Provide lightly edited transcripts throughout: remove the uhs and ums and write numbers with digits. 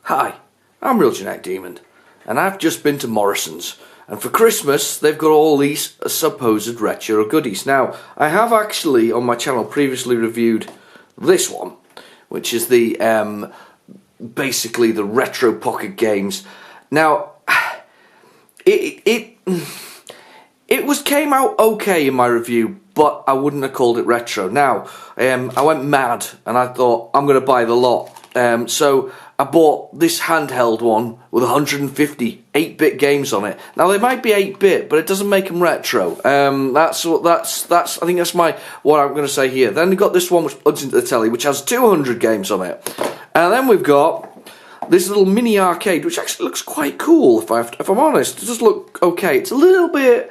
Hi, I'm Real Genetic Demon, and I've just been to Morrison's, and for Christmas they've got all these supposed retro goodies. Now, I have actually on my channel previously reviewed this one, which is the basically the retro pocket games. Now, it came out okay in my review, but I wouldn't have called it retro. Now, I went mad and I thought I'm going to buy the lot. So I bought this handheld one with 150 8-bit games on it. Now they might be 8-bit, but it doesn't make them retro. That's I think that's what I'm going to say here. Then we've got this one which plugs into the telly, which has 200 games on it, and then we've got this little mini arcade, which actually looks quite cool. If I'm honest, it does look okay. It's a little bit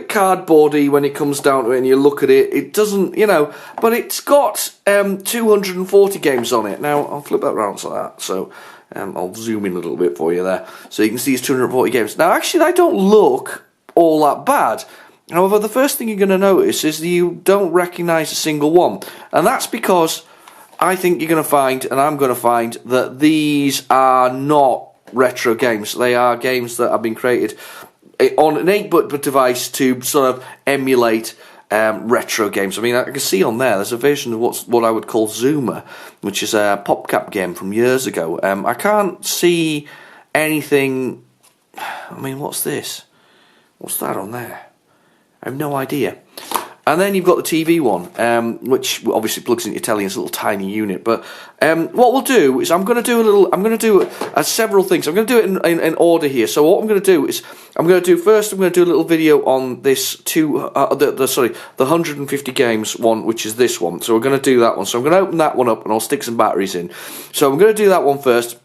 cardboardy when it comes down to it, and you look at it. It doesn't, but it's got 240 games on it. Now I'll flip that around to that, so I'll zoom in a little bit for you there, so you can see it's 240 games. Now, actually, they don't look all that bad. However, the first thing you're going to notice is that you don't recognise a single one, and that's because I think you're going to find, and I'm going to find, that these are not retro games. They are games that have been created on an 8-bit device to sort of emulate retro games. I mean, I can see on there's a version of what I would call Zoomer, which is a PopCap game from years ago. I can't see anything. I mean, what's this? What's that on there? I have no idea. And then you've got the TV one, which obviously plugs into your telly. It's a little tiny unit. But what we'll do is I'm going to do several things. I'm going to do it in order here. So what I'm going to do is I'm going to do a little video on this the 150 games one, which is this one. So we're going to do that one. So I'm going to open that one up and I'll stick some batteries in. So I'm going to do that one first.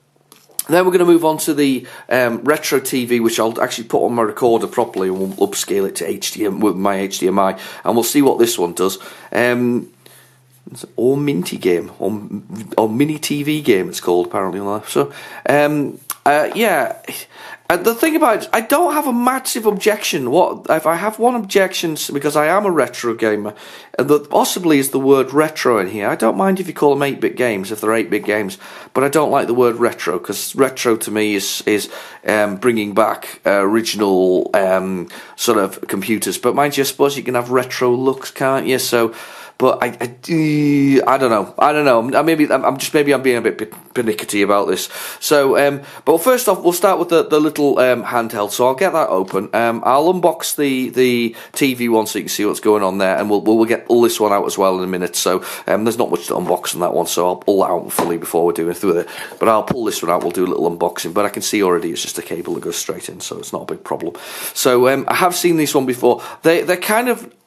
Then we're going to move on to the retro TV, which I'll actually put on my recorder properly, and we'll upscale it to HDMI with my HDMI, and we'll see what this one does. Or Minty game, or Mini TV game, it's called apparently on there. So, yeah. The thing about it, I don't have a massive objection. If I have one objection, because I am a retro gamer, and possibly is the word retro in here. I don't mind if you call them 8-bit games, if they're 8-bit games, but I don't like the word retro, because retro to me is bringing back original sort of computers. But mind you, I suppose you can have retro looks, can't you? So. But I don't know. Maybe I'm being a bit pernickety about this. So, but first off, we'll start with the little handheld. So I'll get that open. I'll unbox the TV one so you can see what's going on there, and we'll get all this one out as well in a minute. So there's not much to unbox on that one, so I'll pull that out fully before we're doing through it. But I'll pull this one out. We'll do a little unboxing. But I can see already it's just a cable that goes straight in, so it's not a big problem. So I have seen this one before.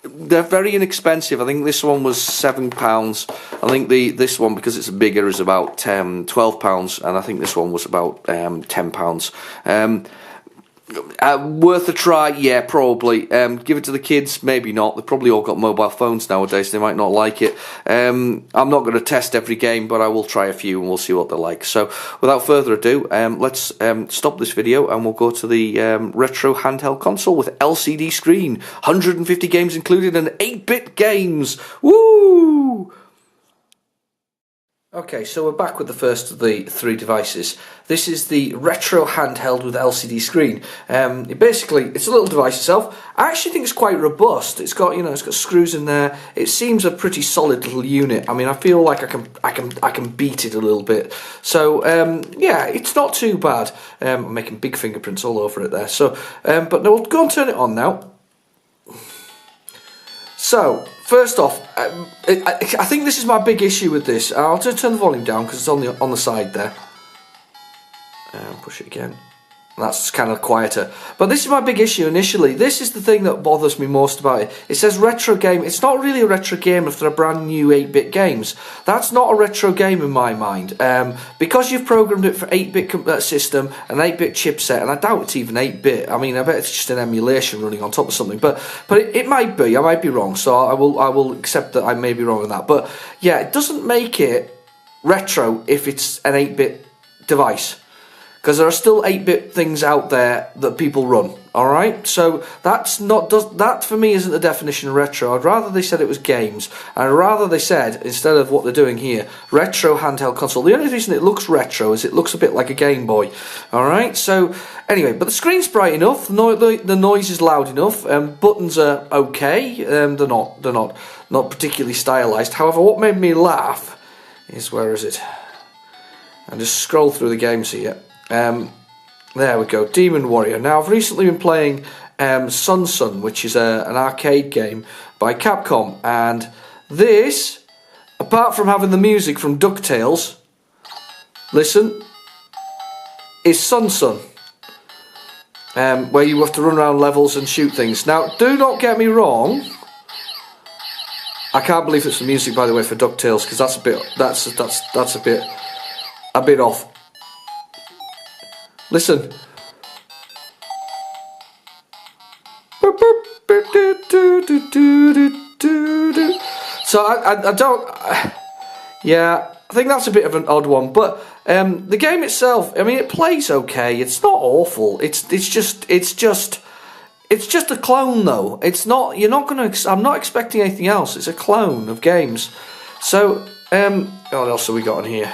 They're very inexpensive. I think this one was £7. I think this one, because it's bigger, is about £12, and I think this one was about £10. Worth a try, yeah, probably. Give it to the kids, maybe not. They've probably all got mobile phones nowadays. They might not like it. I'm not going to test every game, but I will try a few and we'll see what they're like. So, without further ado, let's stop this video and we'll go to the retro handheld console with LCD screen, 150 games included, and 8-bit games. Woo! Okay, so we're back with the first of the three devices. This is the retro handheld with LCD screen. It's a little device itself. I actually think it's quite robust. It's got screws in there. It seems a pretty solid little unit. I mean, I feel like I can beat it a little bit. So yeah, it's not too bad. I'm making big fingerprints all over it there. So, but no, we'll go and turn it on now. So, first off, I think this is my big issue with this. I'll just turn the volume down because it's on the side there. Push it again. That's kind of quieter. But this is my big issue initially. This is the thing that bothers me most about it. It says retro game. It's not really a retro game if they're brand new 8-bit games. That's not a retro game in my mind. Because you've programmed it for 8-bit system, an 8-bit chipset, and I doubt it's even 8-bit. I mean, I bet it's just an emulation running on top of something. But it might be. I might be wrong. So I will accept that I may be wrong on that. But yeah, it doesn't make it retro if it's an 8-bit device. because there are still 8-bit things out there that people run. Alright, so that for me isn't the definition of retro. I'd rather they said it was games. I'd rather they said, instead of what they're doing here, retro handheld console. The only reason it looks retro is it looks a bit like a Game Boy. Alright, so anyway, but the screen's bright enough, the noise is loud enough, buttons are okay, they're not particularly stylized. However, what made me laugh is, where is it? And just scroll through the games here. There we go, Demon Warrior. Now, I've recently been playing Sun, which is an arcade game by Capcom, and this, apart from having the music from DuckTales, listen, is Sun, where you have to run around levels and shoot things. Now, do not get me wrong, I can't believe it's the music, by the way, for DuckTales, because that's a bit off. Listen. So I don't. Yeah, I think that's a bit of an odd one, but the game itself, I mean, it plays okay. It's not awful. It's just a clone, though. It's not. You're not gonna. I'm not expecting anything else. It's a clone of games. So what else have we got in here?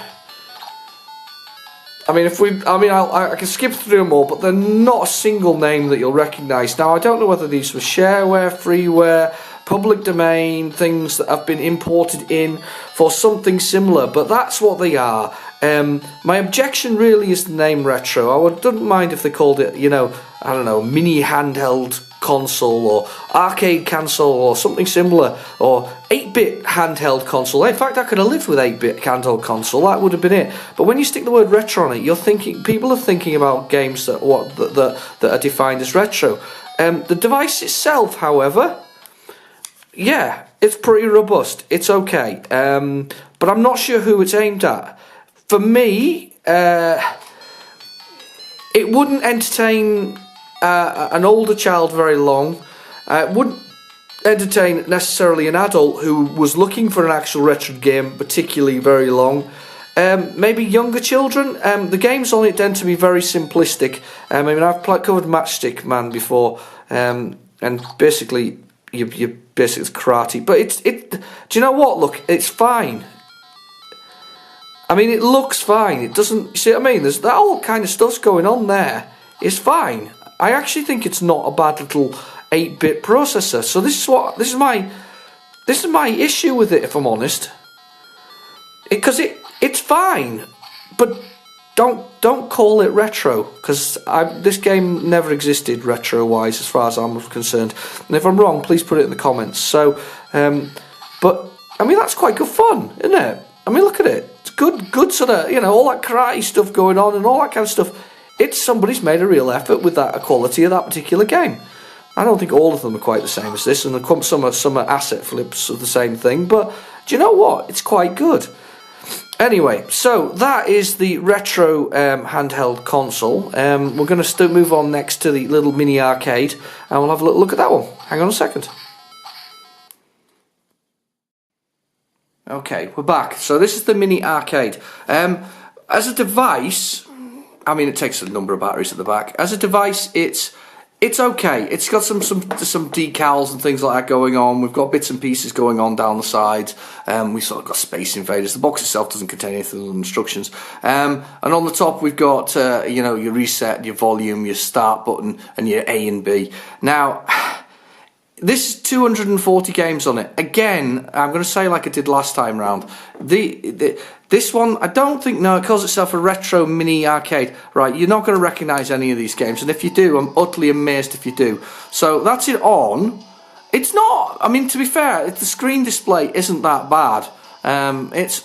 I mean, I can skip through them all, but they're not a single name that you'll recognise. Now, I don't know whether these were shareware, freeware, public domain, things that have been imported in for something similar, but that's what they are. My objection really is the name retro. I wouldn't mind if they called it, I don't know, mini handheld console or arcade console or something similar, or 8-bit handheld console. In fact, I could have lived with 8-bit handheld console. That would have been it. But when you stick the word retro on it, people are thinking about games that are defined as retro. The device itself, however, yeah, it's pretty robust. It's okay, but I'm not sure who it's aimed at. For me, it wouldn't entertain an older child very long. It wouldn't entertain necessarily an adult who was looking for an actual retro game particularly very long. Maybe younger children. The games on it tend to be very simplistic. I mean, I've covered Matchstick Man before, and basically you basically it's karate. But do you know what? Look, it's fine. I mean, it looks fine. It doesn't. You see what I mean? There's that all kind of stuff's going on there. It's fine. I actually think it's not a bad little 8-bit processor. So this is my issue with it, if I'm honest. Because it's fine, but don't call it retro, because this game never existed retro-wise as far as I'm concerned. And if I'm wrong, please put it in the comments. So, but I mean, that's quite good fun, isn't it? I mean, look at it. It's good sort of, all that karate stuff going on and all that kind of stuff. Somebody's made a real effort with that quality of that particular game. I don't think all of them are quite the same as this, and some are asset flips of the same thing, but do you know what? It's quite good. Anyway, so that is the retro handheld console. We're going to move on next to the little mini arcade, and we'll have a little look at that one. Hang on a second. Okay, we're back. So this is the mini arcade. As a device, I mean, it takes a number of batteries at the back. As a device, it's okay. It's got some decals and things like that going on. We've got bits and pieces going on down the sides. We sort of got Space Invaders. The box itself doesn't contain anything other than instructions. And on the top, we've got your reset, your volume, your start button, and your A and B. Now, this is 240 games on it. Again, I'm going to say like I did last time round. This one, I don't think, no, it calls itself a retro mini arcade. Right, you're not going to recognise any of these games. And if you do, I'm utterly amazed if you do. So that's it on. It's not, I mean, to be fair, the screen display isn't that bad.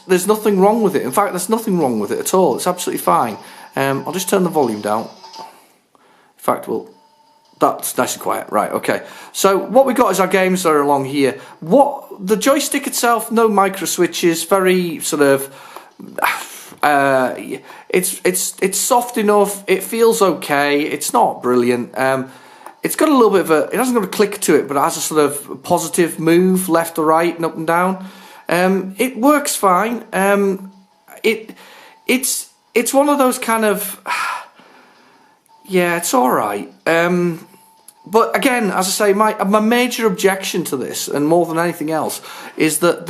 There's nothing wrong with it. In fact, there's nothing wrong with it at all. It's absolutely fine. I'll just turn the volume down. In fact, that's nice and quiet. Right, okay. So what we got is our games that are along here. The joystick itself, no micro switches, very sort of it's soft enough. It feels okay. It's not brilliant. It's got a little bit of it hasn't got a click to it, but it has a sort of positive move left or right and up and down. It works fine. It's one of those kind of yeah, it's all right. But again, as I say, my major objection to this, and more than anything else, is that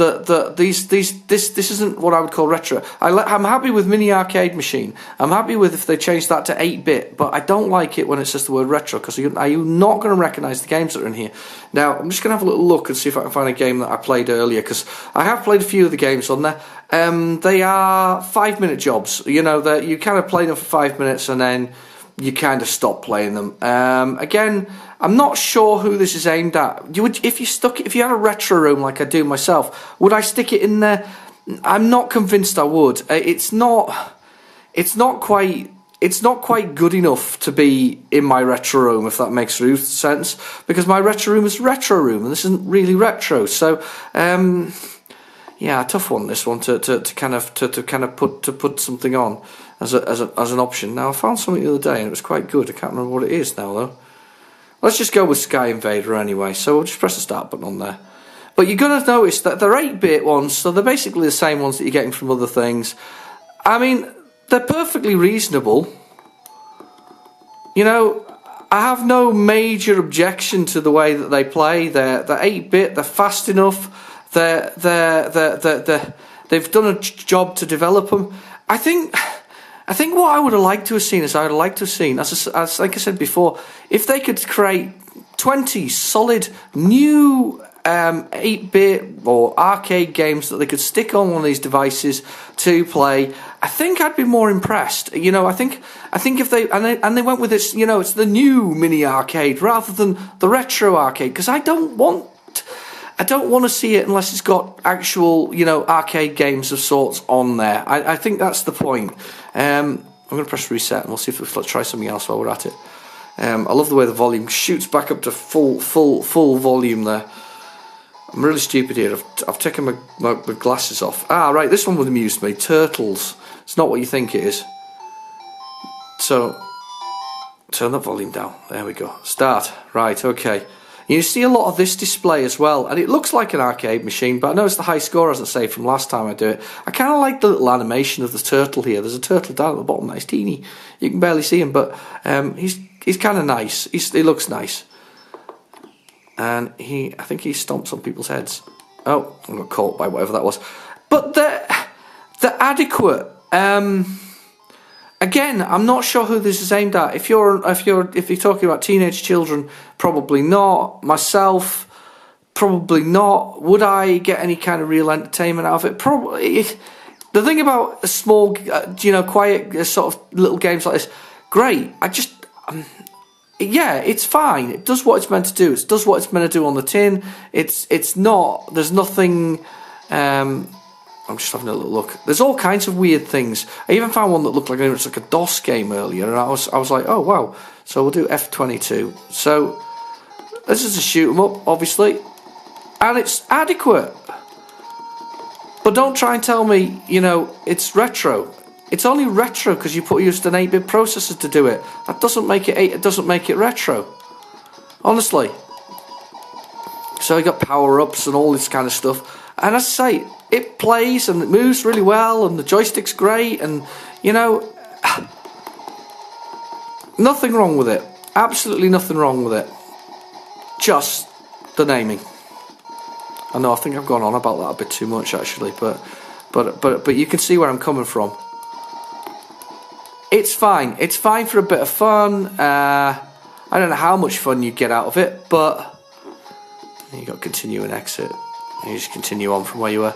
this isn't what I would call retro. I'm happy with Mini Arcade Machine. I'm happy with if they change that to 8-bit, but I don't like it when it says the word retro, because you're not going to recognise the games that are in here. Now, I'm just going to have a little look and see if I can find a game that I played earlier, because I have played a few of the games on there. They are 5-minute jobs. You know, that you kind of play them for 5 minutes and then you kind of stop playing them. Again, I'm not sure who this is aimed at. If you had a retro room like I do myself, would I stick it in there? I'm not convinced I would. It's not quite good enough to be in my retro room, if that makes sense. Because my retro room is retro room, and this isn't really retro. So, yeah, tough one. This one to put something on as an option. Now, I found something the other day and it was quite good. I can't remember what it is now though. Let's just go with Sky Invader anyway. So we'll just press the start button on there. But you're going to notice that they're 8-bit ones, so they're basically the same ones that you're getting from other things. I mean, they're perfectly reasonable. You know, I have no major objection to the way that they play. They're 8-bit. They're fast enough. They've done a job to develop them. I think what I would have liked to have seen, as like I said before, if they could create 20 solid new 8-bit or arcade games that they could stick on one of these devices to play, I think I'd be more impressed. You know, I think if they went with this, you know, it's the new mini arcade rather than the retro arcade, because I don't want to see it unless it's got actual, you know, arcade games of sorts on there. I think that's the point. I'm going to press reset and we'll see if we'll try something else while we're at it. I love the way the volume shoots back up to full volume there. I'm really stupid here. I've taken my glasses off. Ah, right, this one would amuse me. Turtles. It's not what you think it is. So, turn the volume down. There we go. Start. Right, okay. You see a lot of this display as well, and it looks like an arcade machine, but I noticed the high score, as I say, from last time I do it. I kind of like the little animation of the turtle here. There's a turtle down at the bottom, nice teeny. You can barely see him, but he's kind of nice. He looks nice. And I think he stomps on people's heads. Oh, I got caught by whatever that was. But they're adequate. Again, I'm not sure who this is aimed at. If you're talking about teenage children, probably not. Myself, probably not. Would I get any kind of real entertainment out of it? Probably. The thing about a small, quiet sort of little games like this, great. Yeah, it's fine. It does what it's meant to do. It does what it's meant to do on the tin. It's not. There's nothing. I'm just having a little look. There's all kinds of weird things. I even found one that looked like it was like a DOS game earlier, and I was like, oh wow. So we'll do F22. So this is a shoot 'em up, obviously, and it's adequate. But don't try and tell me, you know, it's retro. It's only retro because you used an 8-bit processor to do it. That doesn't make it 8. It doesn't make it retro. Honestly. So you got power-ups and all this kind of stuff. And as I say, it plays and it moves really well, and the joystick's great, and you know, nothing wrong with it. Absolutely nothing wrong with it. Just the naming. I know I think I've gone on about that a bit too much actually, but you can see where I'm coming from. It's fine. It's fine for a bit of fun. I don't know how much fun you get out of it, but you got continue and exit. You just continue on from where you were.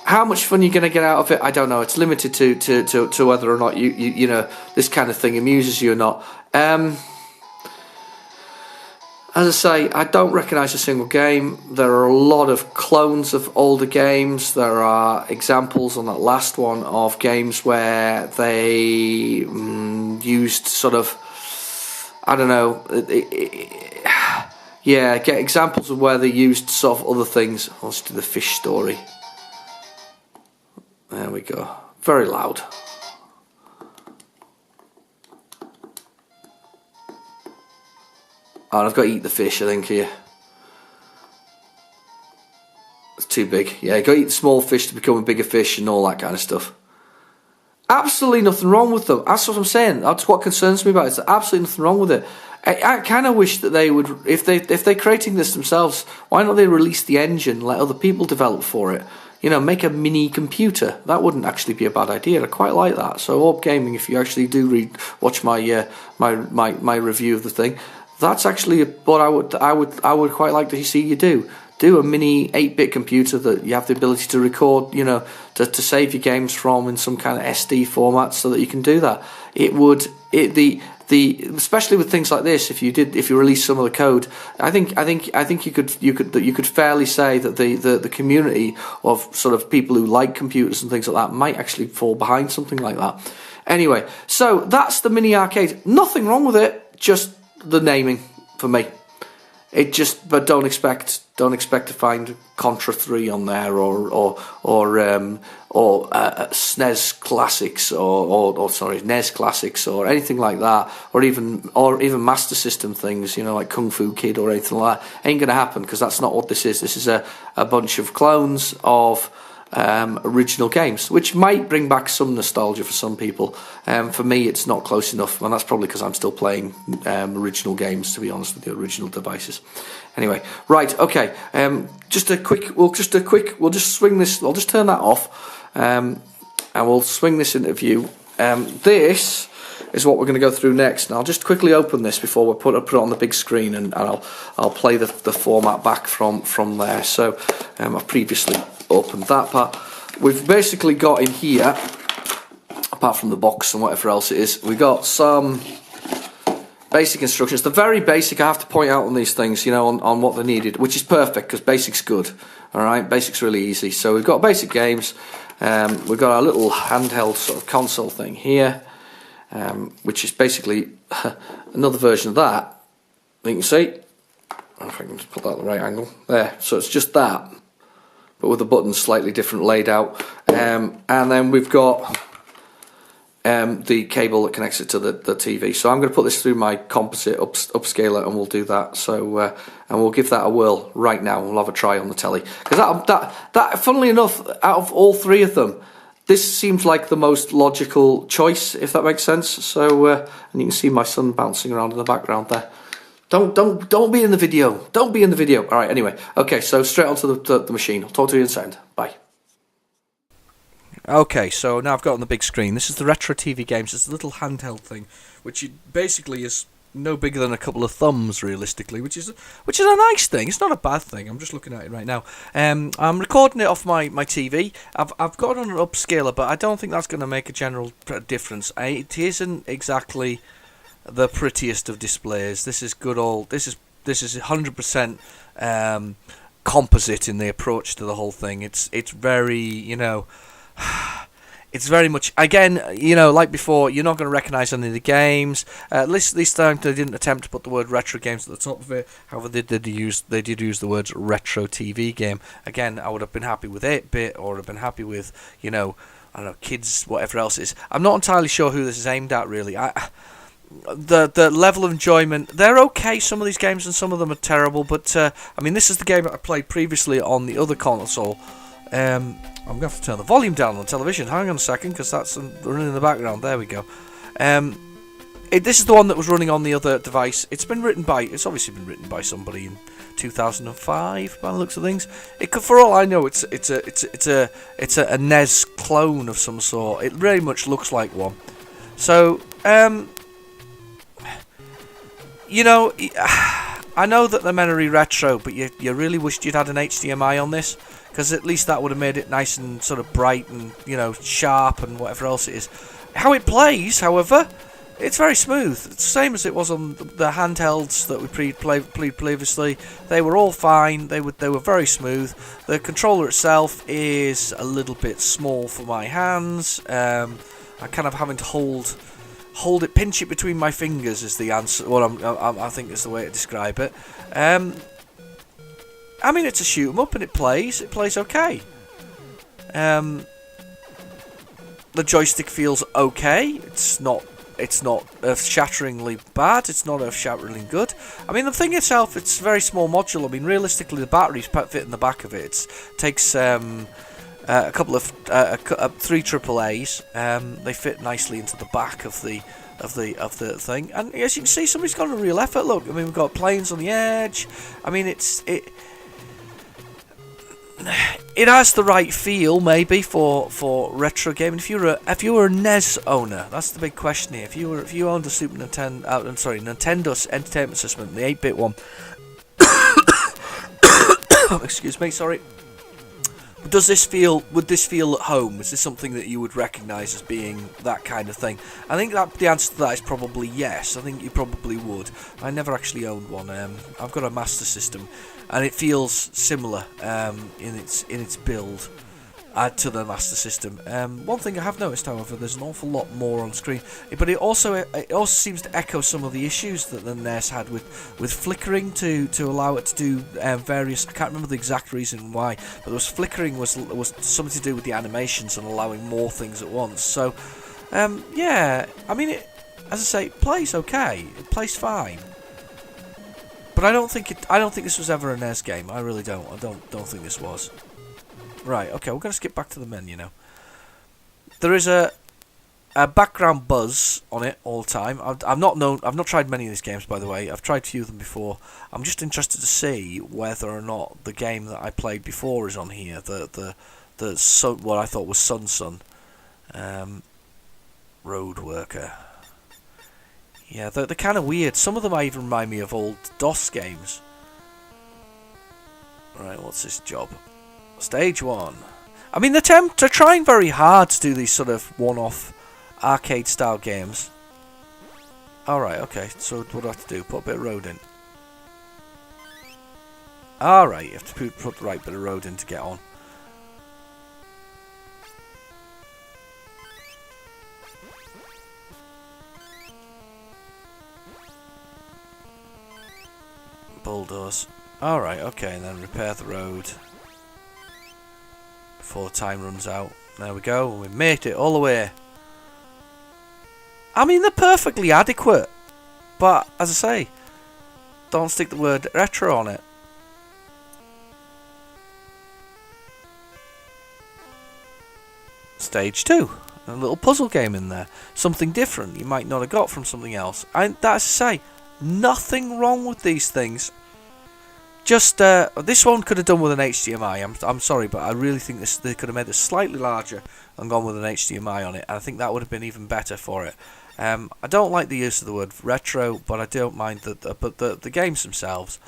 How much fun you're going to get out of it, I don't know. It's limited to whether or not you know this kind of thing amuses you or not. As I say, I don't recognise a single game. There are a lot of clones of older games. There are examples on that last one of games where they used sort of, I don't know, yeah, get examples of where they used sort of other things. Let's do the fish story. There we go. Very loud. Oh, I've got to eat the fish, I think, here. It's too big. Yeah, you've got to eat the small fish to become a bigger fish and all that kind of stuff. Absolutely. absolutely nothing wrong with them. That's what I'm saying. That's what concerns me about it. There's absolutely nothing wrong with it. I kind of wish that they would, if they're creating this themselves, why not they release the engine, let other people develop for it? You know, make a mini computer. That wouldn't actually be a bad idea. I quite like that. So Orb Gaming, if you actually do watch my my review of the thing, that's actually what I would quite like to see you do. Do a mini 8-bit computer that you have the ability to record, you know, to save your games from in some kind of SD format, so that you can do that. Especially with things like this, if you release some of the code, I think you could fairly say that the community of sort of people who like computers and things like that might actually fall behind something like that. Anyway, so that's the mini arcade. Nothing wrong with it, just the naming for me. But don't expect to find Contra 3 on there or SNES classics or sorry, NES classics or anything like that, or even Master System things, you know, like Kung Fu Kid or anything like that. Ain't gonna happen, because that's not what this is. This is a bunch of clones of original games, which might bring back some nostalgia for some people. For me, it's not close enough, and that's probably because I'm still playing original games, to be honest with you, original devices. Anyway, right, okay. We'll just swing this. I'll just turn that off, and we'll swing this into view. This is what we're going to go through next. And I'll just quickly open this before we put it on the big screen, and I'll play the format back from there. So I've previously opened that part. We've basically got in here, apart from the box and whatever else it is, we got some basic instructions. The very basic, I have to point out on these things, you know, on what they needed, which is perfect, because basic's good. Alright, basic's really easy. So we've got basic games, we've got our little handheld sort of console thing here, which is basically another version of that. You can see, if I can just put that at the right angle, there, so it's just that, but with the buttons slightly different laid out, and then we've got the cable that connects it to the TV. So I'm going to put this through my composite upscaler, and we'll do that. So and we'll give that a whirl right now. We'll have a try on the telly, because that funnily enough, out of all three of them, this seems like the most logical choice, if that makes sense. So and you can see my son bouncing around in the background there. Don't be in the video. Don't be in the video. All right. Anyway, okay. So straight onto the machine. I'll talk to you in a second. Bye. Okay, so now I've got on the big screen. This is the Retro TV Games. It's a little handheld thing, which basically is no bigger than a couple of thumbs, realistically, which is a nice thing. It's not a bad thing. I'm just looking at it right now. I'm recording it off my TV. I've got it on an upscaler, but I don't think that's going to make a general difference. It isn't exactly the prettiest of displays. This is good old. This is 100% composite in the approach to the whole thing. It's very, you know. It's very much, again, you know, like before, you're not going to recognise any of the games. At least this time they didn't attempt to put the word retro games at the top of it. However, they did use the words retro TV game. Again, I would have been happy with 8-bit, or have been happy with, you know, I don't know, kids, whatever else it is. I'm not entirely sure who this is aimed at, really. The level of enjoyment, they're okay, some of these games, and some of them are terrible. But, I mean, this is the game that I played previously on the other console. I'm going to have to turn the volume down on the television. Hang on a second, because that's running in the background. There we go. This is the one that was running on the other device. It's obviously been written by somebody in 2005 by the looks of things. For all I know, it's a NES clone of some sort. It very much looks like one. So you know, I know that they're meant to be retro, but you really wished you'd had an HDMI on this, because at least that would have made it nice and sort of bright and, you know, sharp and whatever else it is. How it plays, however, it's very smooth. It's the same as it was on the handhelds that we played previously. They were all fine. They were very smooth. The controller itself is a little bit small for my hands. I'm kind of having to hold it, pinch it between my fingers is the answer. What I think is the way to describe it. I mean, it's a shoot 'em up, and it plays okay. The joystick feels okay. It's not earth-shatteringly bad. It's not earth-shatteringly good. I mean, the thing itself, it's a very small module. I mean, realistically, the batteries fit in the back of it. It takes a couple of three AAAs. They fit nicely into the back of the thing, and as you can see, somebody's got a real effort. Look, I mean, we've got planes on the edge. I mean, it has the right feel, maybe, for retro gaming. If you were a NES owner, that's the big question here. If you owned a Super Nintendo, Nintendo's Entertainment System, the 8-bit one. Excuse me, sorry. Would this feel at home? Is this something that you would recognise as being that kind of thing? I think that the answer to that is probably yes. I think you probably would. I never actually owned one. I've got a Master System, and it feels similar in its build to the Master System. One thing I have noticed, however, there's an awful lot more on screen, but it also seems to echo some of the issues that the NES had with flickering to allow it to do various. I can't remember the exact reason why, but there was flickering was something to do with the animations and allowing more things at once. So, yeah, I mean, as I say, it plays okay, it plays fine. But I don't think this was ever a NES game. I really don't. I don't think this was. Right, okay, we're going to skip back to the menu now. There is a background buzz on it all the time. I've not tried many of these games, by the way. I've tried a few of them before. I'm just interested to see whether or not the game that I played before is on here. What I thought was Sun. Road Worker. Yeah, they're kind of weird. Some of them might even remind me of old DOS games. Right, what's this job? Stage 1. I mean, they're trying very hard to do these sort of one-off arcade-style games. Alright, okay, so what do I have to do? Put a bit of road in. Alright, you have to put the right bit of road in to get on. Bulldoze. Alright, okay, and then repair the road before time runs out. There we go, we made it all the way. I mean, they're perfectly adequate, but as I say, don't stick the word retro on it. Stage 2, a little puzzle game in there, something different you might not have got from something else. And that's to say, nothing wrong with these things. Just this one could have done with an HDMI. I'm sorry, but I really think they could have made this slightly larger and gone with an HDMI on it. And I think that would have been even better for it. I don't like the use of the word retro, but I don't mind but the games themselves,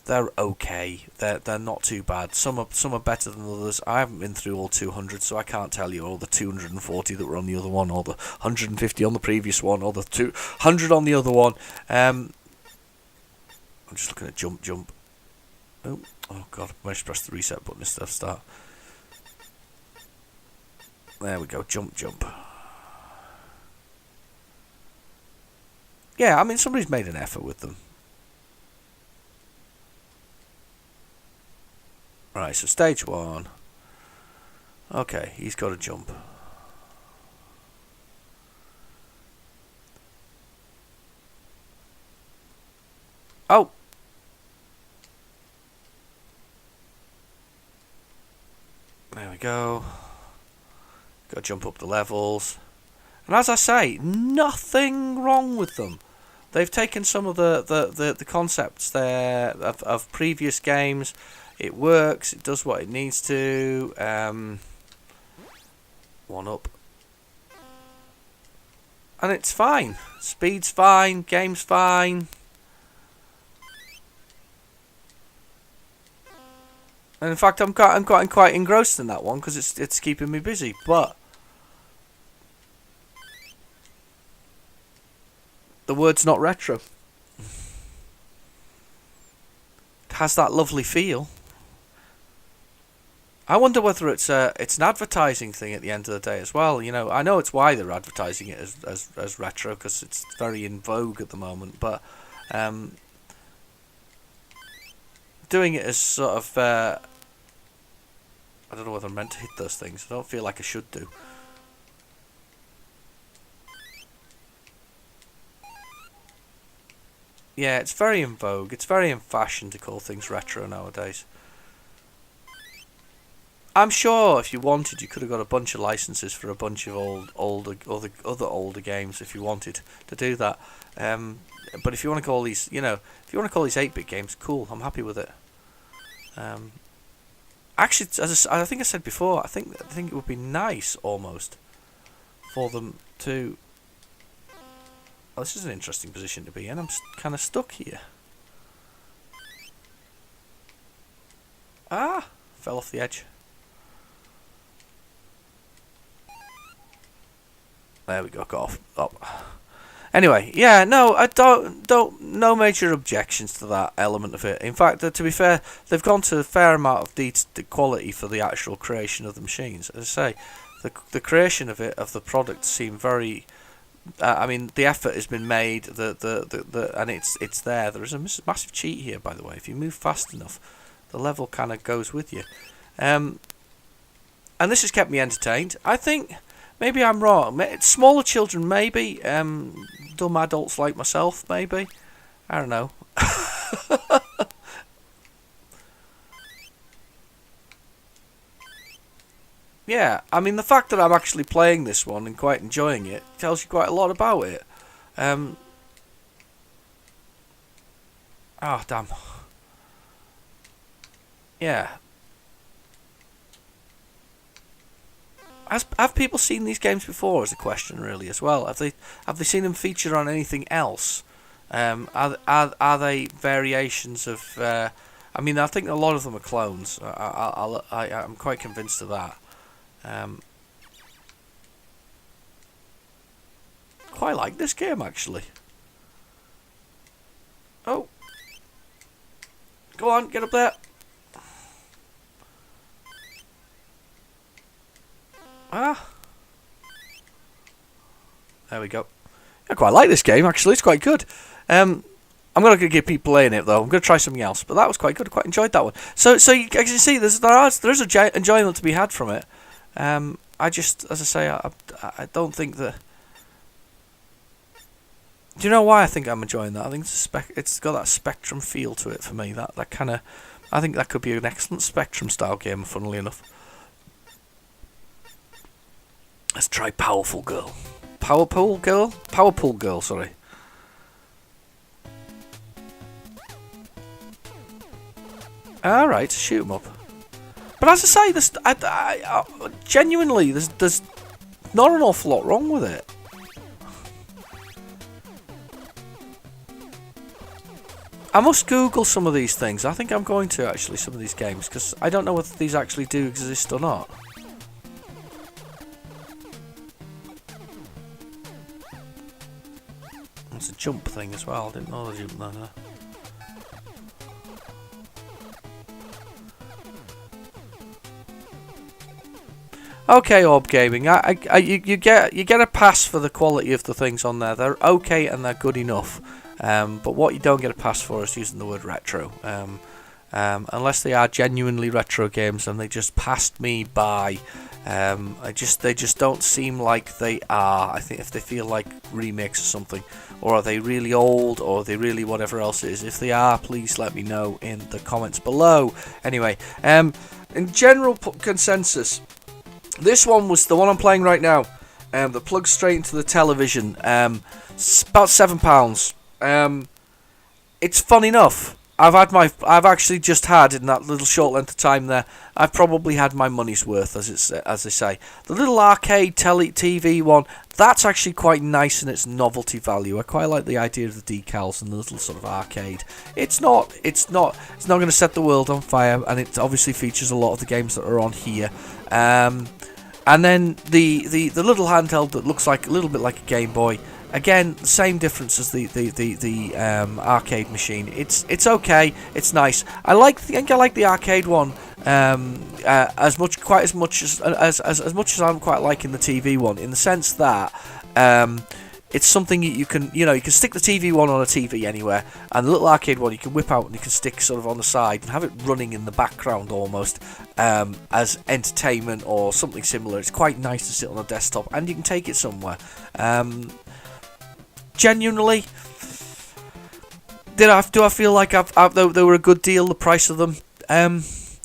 they're okay. They're not too bad. Some are better than others. I haven't been through all 200, so I can't tell you all the 240 that were on the other one, or the 150 on the previous one, or the 200 on the other one. I'm just looking at jump. Oh god, I just press the reset button instead of start. There we go, jump. Yeah, I mean, somebody's made an effort with them. Right, so stage 1. Okay, he's got to jump. Oh! There we go. Got to jump up the levels. And as I say, nothing wrong with them. They've taken some of the concepts there of previous games. It works. It does what it needs to. One up. And it's fine. Speed's fine. Game's fine. And in fact, I'm quite engrossed in that one because it's keeping me busy. But the word's not retro. It has that lovely feel. I wonder whether it's an advertising thing at the end of the day as well. You know, I know it's why they're advertising it as retro, because it's very in vogue at the moment. But doing it as sort of I don't know whether I'm meant to hit those things. I don't feel like I should do. Yeah, it's very in vogue. It's very in fashion to call things retro nowadays. I'm sure if you wanted, you could have got a bunch of licenses for a bunch of other older games if you wanted to do that. But if you want to call these, if you want to call these 8-bit games, cool. I'm happy with it. Actually, I think I said before, I think it would be nice almost for them to. Well, this is an interesting position to be in. I'm kind of stuck here. Ah, fell off the edge. There we go. Got off. Up. Anyway, yeah, no, I don't, no major objections to that element of it. In fact, to be fair, they've gone to a fair amount of quality for the actual creation of the machines. As I say, the creation of it, of the product, seemed very. I mean, the effort has been made. And it's there. There is a massive cheat here, by the way. If you move fast enough, the level kind of goes with you. And this has kept me entertained. I think. Maybe I'm wrong. Smaller children, maybe. Dumb adults like myself, maybe. I don't know. Yeah, I mean, the fact that I'm actually playing this one and quite enjoying it tells you quite a lot about it. Oh, damn. Yeah. Have people seen these games before? Is a question really as well. Have they seen them featured on anything else? Are they variations of? I mean, I think a lot of them are clones. I'm quite convinced of that. Quite like this game actually. Oh, go on, get up there. Ah, there we go. I quite like this game actually. It's quite good. I'm not going to give people playing it though. I'm going to try something else. But that was quite good. I quite enjoyed that one. So as you can see, there is enjoyment to be had from it. I just, as I say, I don't think that. Do you know why I think I'm enjoying that? I think it's got that Spectrum feel to it for me. That kind of, I think that could be an excellent Spectrum style game. Funnily enough. Let's try Powerful Girl. Powerful Girl, sorry. Alright, shoot 'em up. But as I say, genuinely, there's not an awful lot wrong with it. I must Google some of these things. I think I'm going to, actually, some of these games, because I don't know whether these actually do exist or not. It's a jump thing as well. I didn't know the jump there. Okay, Orb Gaming. You get a pass for the quality of the things on there. They're okay and they're good enough. But what you don't get a pass for is using the word retro. Unless they are genuinely retro games and they just passed me by. They just don't seem like they are. I think if they feel like remakes or something, or are they really old, or are they really whatever else it is. If they are, please let me know in the comments below. Anyway, in general consensus, this one was the one I'm playing right now. That plugs straight into the television. It's about £7. It's fun enough. I've actually just had, in that little short length of time there, I've probably had my money's worth, as they say. The little arcade TV one, that's actually quite nice in its novelty value. I quite like the idea of the decals and the little sort of arcade. It's not going to set the world on fire, and it obviously features a lot of the games that are on here. And then the little handheld that looks like a little bit like a Game Boy. Again, same difference as the arcade machine. It's okay. It's nice. I think I like the arcade one as much as I'm quite liking the TV one, in the sense that it's something you can stick the TV one on a TV anywhere, and the little arcade one you can whip out and you can stick sort of on the side and have it running in the background almost as entertainment or something similar. It's quite nice to sit on a desktop, and you can take it somewhere. Genuinely, do I feel like they were a good deal, the price of them?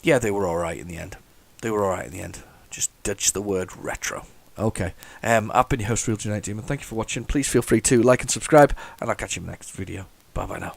Yeah, they were alright in the end. they were alright in the end. Just dodged the word retro. Okay. I've been your host, Real Genetic Demon. Thank you for watching. Please feel free to like and subscribe, and I'll catch you in the next video. Bye bye now.